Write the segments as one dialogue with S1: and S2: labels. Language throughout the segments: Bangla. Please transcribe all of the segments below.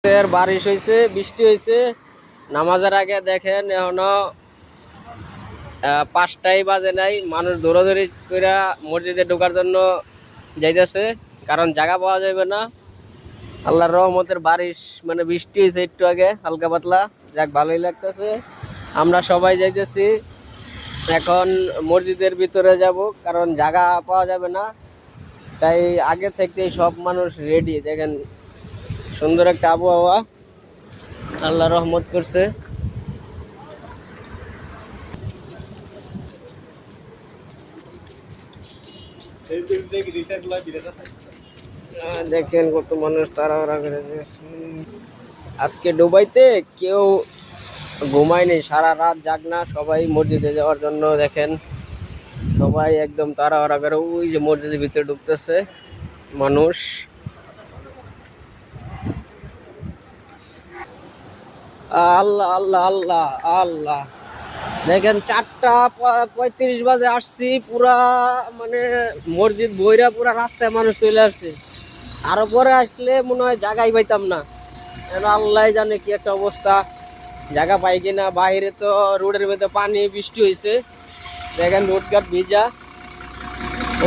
S1: রাতের বারিশ হয়েছে, বৃষ্টি হয়েছে। নামাজের আগে দেখেন এখনো 5টাই বাজে নাই, মানুষ দৌড়াদৌড়ি করে মসজিদে ঢোকার জন্য যাইতেছে, কারণ জায়গা পাওয়া যাবে না। আল্লাহর রহমতের বারিশ মানে বৃষ্টি হয়েছে একটু আগে হালকা পাতলা, যাক ভালোই লাগতেছে। আমরা সবাই যাইতেছি এখন মসজিদের ভিতরে যাব, কারণ জায়গা পাওয়া যাবে না, তাই আগে থেকেই সব মানুষ রেডি। দেখেন সুন্দর একটা আবহাওয়া আল্লাহ রহমত করছে। দেখেন কত মানুষ তাড়াহুড়া করে যাচ্ছে। আজকে দুবাইতে কেউ ঘুমায়নি, সারা রাত জাগনা, সবাই মসজিদে যাওয়ার জন্য। দেখেন সবাই একদম তাড়াহুড়া করে ওই যে মসজিদের ভিতরে ঢুকতেছে মানুষ। আল্লাহ আল্লাহ আল্লাহ আল্লাহ, দেখেন 4:35 বাজে আসছি, পুরা মানে মসজিদ বইরা পুরা রাস্তায় মানুষ চলে আসছে। আরো পরে আসলে মনে হয় জায়গাই পাইতাম না, আল্লাহ জানে কি একটা অবস্থা, জায়গা পাই কিনা। বাইরে তো রোডের মধ্যে পানি, বৃষ্টি হয়েছে, দেখেন রোডঘাট ভিজা।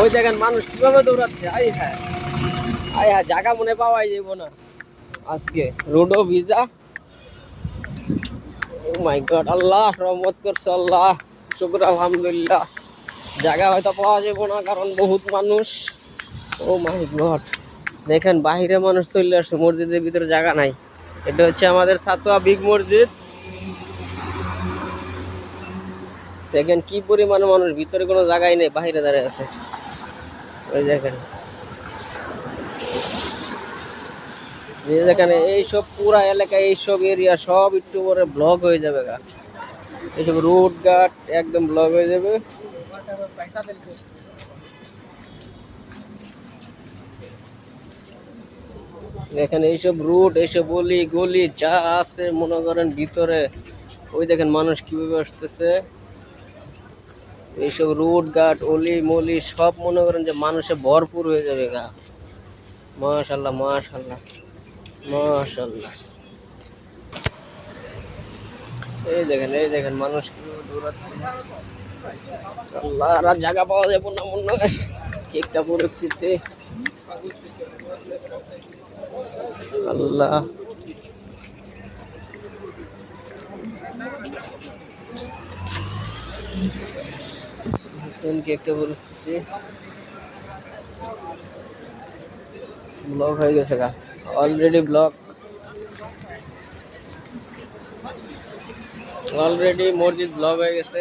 S1: ওই দেখেন মানুষ কিভাবে দৌড়াচ্ছে, আই হ্যাঁ আই হ্যাঁ, জায়গা মনে পাওয়াই যাব না আজকে, রোডও ভিজা। ও মাই গড, আল্লাহ রহমত করছে, আল্লাহ শুকর আলহামদুলিল্লাহ। জায়গা হয়তো পাওয়া যাবে না কারণ বহুত মানুষ। ও মাই গড, দেখেন বাহিরে মানুষ চলে আসছে, মসজিদের ভিতরে জায়গা নাই। এটা হচ্ছে আমাদের সাতোয়া বিগ মসজিদ। দেখেন কি পরিমাণ মানুষ, ভিতরে কোনো জায়গাই নেই, বাহিরে দাঁড়িয়ে আছে। ওই দেখেন, যেখানে এইসব পুরা এলাকা, এইসব এরিয়া সব একটু পরে ব্লক হয়ে যাবে গা, এইসব রোড ঘাট একদম ব্লক হয়ে যাবে। এখানে এইসব রুট, এইসব গলি গলি যা আছে মনে করেন ভিতরে, ওই দেখেন মানুষ কিভাবে আসতেছে। এইসব রুট ঘাট অলি মলি সব মনে করেন যে মানুষে ভরপুর হয়ে যাবে গা। মাশাল্লাহ মাশাল্লাহ মাশাল্লাহ। এই দেখেন মানুষ কিভাবে দৌড়াচ্ছে। আল্লাহ, আর জায়গা পাওয়া যাবে না মনে হয়, কি একটা পরিস্থিতি। আল্লাহ, কি একটা পরিস্থিতি, ব্লক হয়ে গেছে গা, অলরেডি ব্লক, অলরেডি মসজিদ ব্লক হয়ে গেছে।